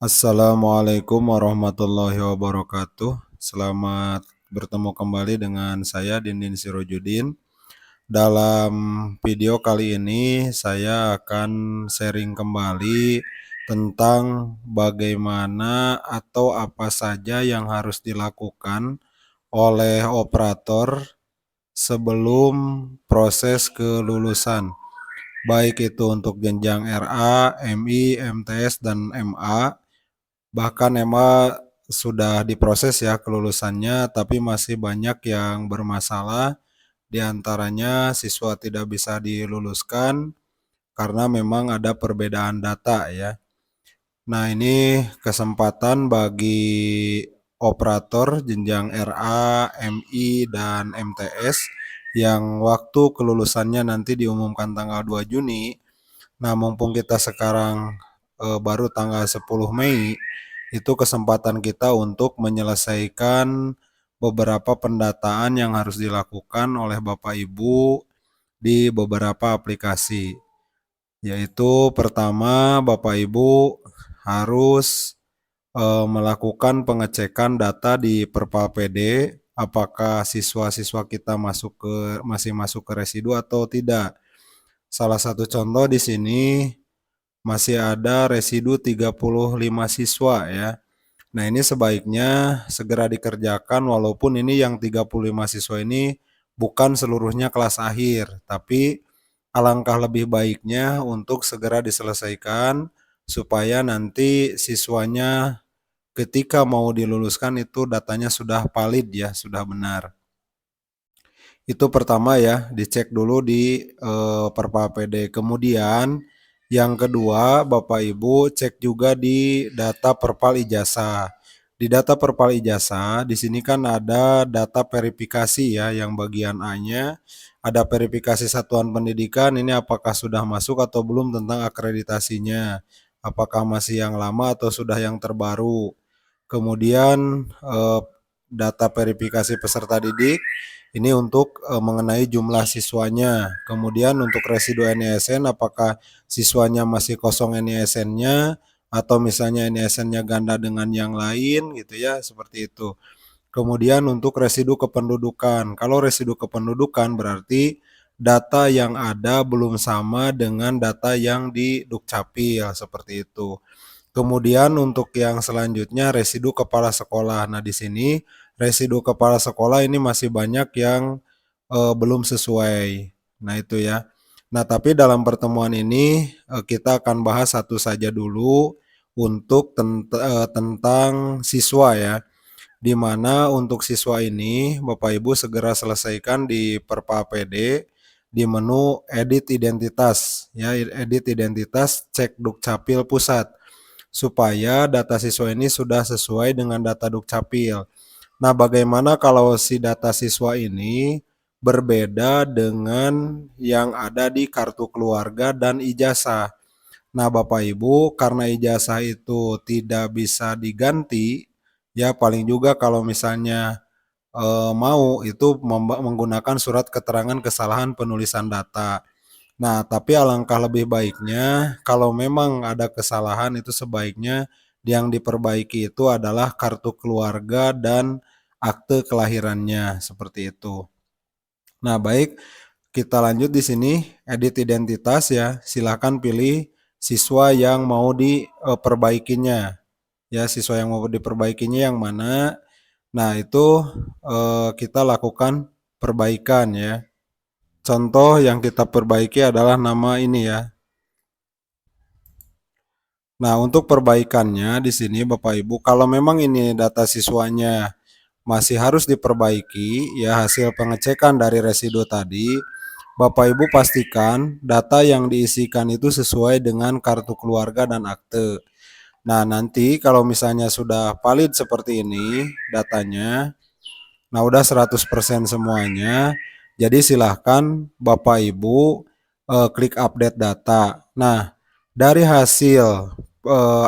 Assalamualaikum warahmatullahi wabarakatuh. Selamat bertemu kembali dengan saya Dindin Sirojudin. Dalam video kali ini saya akan sharing kembali tentang bagaimana atau apa saja yang harus dilakukan oleh operator sebelum proses kelulusan, baik itu untuk jenjang RA, MI, MTS, dan MA. Bahkan emang sudah diproses ya kelulusannya, tapi masih banyak yang bermasalah. Di antaranya siswa tidak bisa diluluskan karena memang ada perbedaan data ya. Nah, ini kesempatan bagi operator jenjang RA, MI, dan MTS yang waktu kelulusannya nanti diumumkan tanggal 2 Juni. Nah, mumpung kita sekarang baru tanggal 10 Mei, itu kesempatan kita untuk menyelesaikan beberapa pendataan yang harus dilakukan oleh Bapak Ibu di beberapa aplikasi. Yaitu pertama, Bapak Ibu harus melakukan pengecekan data di Perpal PD, apakah siswa-siswa kita masih masuk ke residu atau tidak. Salah satu contoh di sini masih ada residu 35 siswa ya. Nah, ini sebaiknya segera dikerjakan walaupun ini yang 35 siswa ini bukan seluruhnya kelas akhir, tapi alangkah lebih baiknya untuk segera diselesaikan supaya nanti siswanya ketika mau diluluskan itu datanya sudah valid ya, sudah benar. Itu pertama ya, dicek dulu di Perpal PD. Kemudian yang kedua, Bapak Ibu cek juga di data Perpal Ijazah. Di data Perpal Ijazah, di sini kan ada data verifikasi ya, yang bagian A-nya ada verifikasi satuan pendidikan, ini apakah sudah masuk atau belum tentang akreditasinya. Apakah masih yang lama atau sudah yang terbaru. Kemudian data verifikasi peserta didik ini untuk mengenai jumlah siswanya. Kemudian untuk residu NISN apakah siswanya masih kosong NISN-nya atau misalnya NISN-nya ganda dengan yang lain gitu ya, seperti itu. Kemudian untuk residu kependudukan. Kalau residu kependudukan berarti data yang ada belum sama dengan data yang di Dukcapil, seperti itu. Kemudian untuk yang selanjutnya residu kepala sekolah. Nah, di sini residu kepala sekolah ini masih banyak yang belum sesuai. Nah, itu ya. Nah, tapi dalam pertemuan ini kita akan bahas satu saja dulu untuk tentang siswa ya. Di mana untuk siswa ini Bapak Ibu segera selesaikan di Perpal PD di menu edit identitas ya, edit identitas cek Dukcapil pusat supaya data siswa ini sudah sesuai dengan data Dukcapil. Nah, bagaimana kalau si data siswa ini berbeda dengan yang ada di kartu keluarga dan ijazah? Nah, Bapak Ibu, karena ijazah itu tidak bisa diganti, ya paling juga kalau misalnya mau itu menggunakan surat keterangan kesalahan penulisan data. Nah, tapi alangkah lebih baiknya kalau memang ada kesalahan itu sebaiknya yang diperbaiki itu adalah kartu keluarga dan akte kelahirannya, seperti itu. Nah, baik, kita lanjut di sini edit identitas ya. Silakan pilih siswa yang mau diperbaikinya. Ya, siswa yang mau diperbaikinya yang mana? Nah, itu kita lakukan perbaikan ya. Contoh yang kita perbaiki adalah nama ini ya. Nah, untuk perbaikannya di sini Bapak Ibu, kalau memang ini data siswanya masih harus diperbaiki, ya hasil pengecekan dari residu tadi, Bapak Ibu pastikan data yang diisikan itu sesuai dengan kartu keluarga dan akte. Nah, nanti kalau misalnya sudah valid seperti ini datanya, nah udah 100% semuanya, jadi silahkan Bapak Ibu klik update data. Nah, dari hasil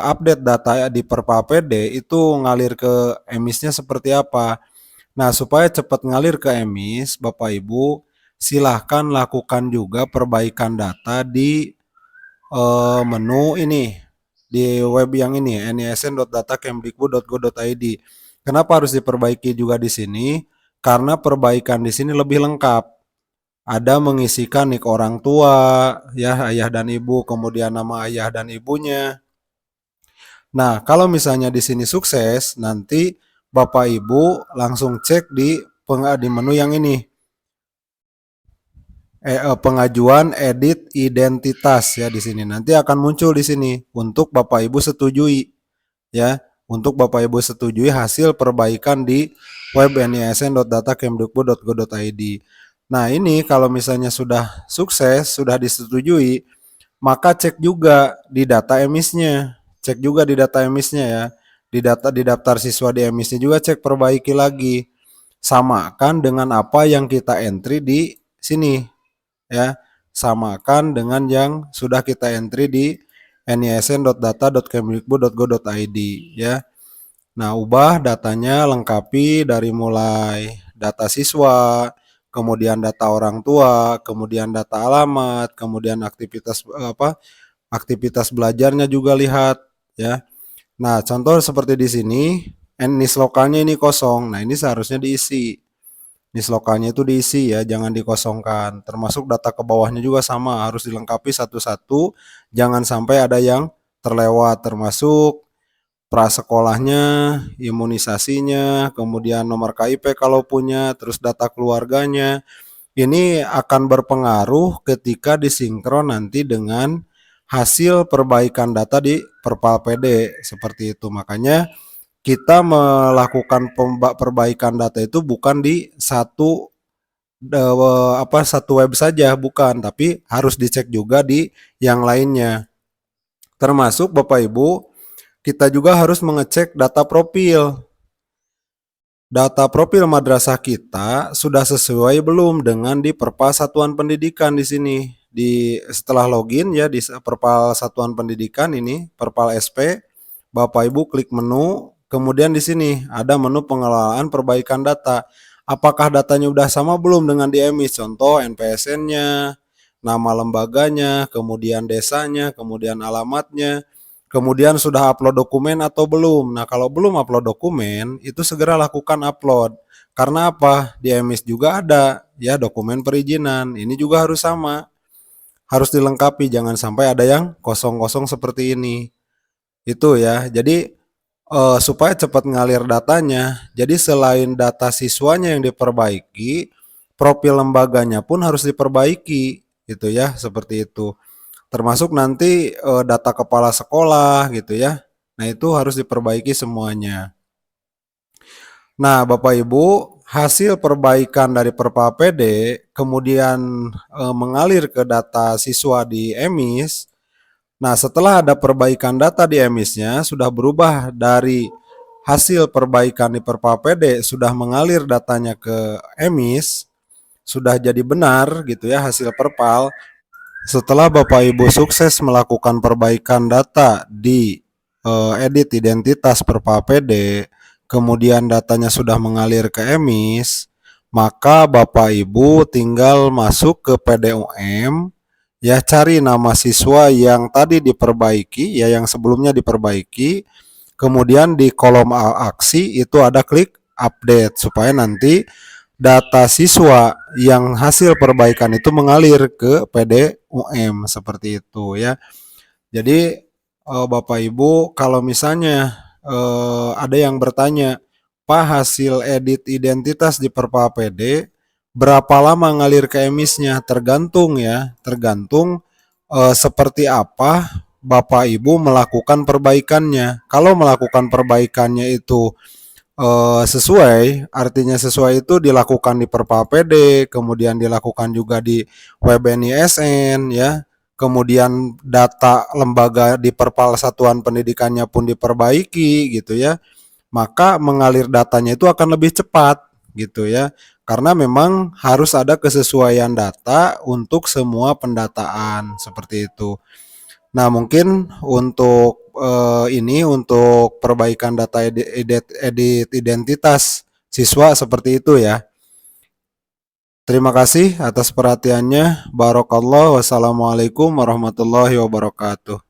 update data di Perpal PD itu ngalir ke emisnya seperti apa? Nah, supaya cepat ngalir ke emis, Bapak Ibu silahkan lakukan juga perbaikan data di menu ini, di web yang ini nisn.datakemdikbud.go.id. Kenapa harus diperbaiki juga di sini? Karena perbaikan di sini lebih lengkap. Ada mengisikan nik orang tua, ya ayah dan ibu, kemudian nama ayah dan ibunya. Nah, kalau misalnya di sini sukses, nanti Bapak Ibu langsung cek di menu yang ini. Pengajuan edit identitas ya di sini. Nanti akan muncul di sini untuk Bapak Ibu setujui ya. Untuk Bapak Ibu setujui hasil perbaikan di web nisn.datakemdikbud.go.id. Nah, ini kalau misalnya sudah sukses, sudah disetujui, maka cek juga di data emisnya. Cek juga di data emisnya ya. Di daftar siswa di emisnya juga cek perbaiki lagi. Samakan dengan apa yang kita entry di sini ya. Samakan dengan yang sudah kita entry di nisn.data.kemdikbud.go.id ya. Nah, ubah datanya, lengkapi dari mulai data siswa, kemudian data orang tua, kemudian data alamat, kemudian aktivitas belajarnya juga lihat ya. Nah, contoh seperti di sini, NIS lokalnya ini kosong. Nah, ini seharusnya diisi. NIS lokalnya itu diisi ya, jangan dikosongkan. Termasuk data ke bawahnya juga sama, harus dilengkapi satu-satu, jangan sampai ada yang terlewat, termasuk prasekolahnya, imunisasinya, kemudian nomor KIP kalau punya, terus data keluarganya. Ini akan berpengaruh ketika disinkron nanti dengan hasil perbaikan data di Perpal PD seperti itu. Makanya kita melakukan perbaikan data itu bukan di satu web saja, bukan, tapi harus dicek juga di yang lainnya. Termasuk Bapak Ibu, kita juga harus mengecek data profil. Data profil madrasah kita sudah sesuai belum dengan di Perpal Satuan Pendidikan di sini. Setelah login ya di Perpal Satuan Pendidikan ini, Perpal SP, Bapak Ibu klik menu, kemudian di sini ada menu pengelolaan perbaikan data. Apakah datanya udah sama belum dengan di emis? Contoh NPSN-nya, nama lembaganya, kemudian desanya, kemudian alamatnya. Kemudian sudah upload dokumen atau belum? Nah, kalau belum upload dokumen, itu segera lakukan upload. Karena apa? Di emis juga ada ya dokumen perizinan. Ini juga harus sama. Harus dilengkapi, jangan sampai ada yang kosong-kosong seperti ini. Itu ya. Jadi supaya cepat ngalir datanya, jadi selain data siswanya yang diperbaiki, profil lembaganya pun harus diperbaiki gitu ya, seperti itu. Termasuk nanti data kepala sekolah gitu ya. Nah, itu harus diperbaiki semuanya. Nah, Bapak Ibu, hasil perbaikan dari Perpal PD kemudian mengalir ke data siswa di emis. Nah, setelah ada perbaikan data di emisnya sudah berubah dari hasil perbaikan di Perpal PD sudah mengalir datanya ke emis, sudah jadi benar gitu ya hasil Perpal. Setelah Bapak Ibu sukses melakukan perbaikan data di edit identitas Perpal PD, kemudian datanya sudah mengalir ke emis, maka Bapak Ibu tinggal masuk ke PDUM, ya cari nama siswa yang tadi diperbaiki, ya yang sebelumnya diperbaiki, kemudian di kolom aksi itu ada klik update supaya nanti data siswa yang hasil perbaikan itu mengalir ke PDUM seperti itu ya. Jadi Bapak Ibu kalau misalnya ada yang bertanya, Pak hasil edit identitas di Perpal PD berapa lama ngalir ke emisnya? Tergantung ya, tergantung seperti apa Bapak Ibu melakukan perbaikannya. Kalau melakukan perbaikannya itu sesuai, artinya sesuai itu dilakukan di Perpal PD, kemudian dilakukan juga di WebNISN ya. Kemudian data lembaga di Perpal Satuan Pendidikannya pun diperbaiki gitu ya. Maka mengalir datanya itu akan lebih cepat gitu ya. Karena memang harus ada kesesuaian data untuk semua pendataan seperti itu. Nah, mungkin untuk untuk perbaikan data edit identitas siswa seperti itu ya. Terima kasih atas perhatiannya. Barakallah. Wassalamualaikum warahmatullahi wabarakatuh.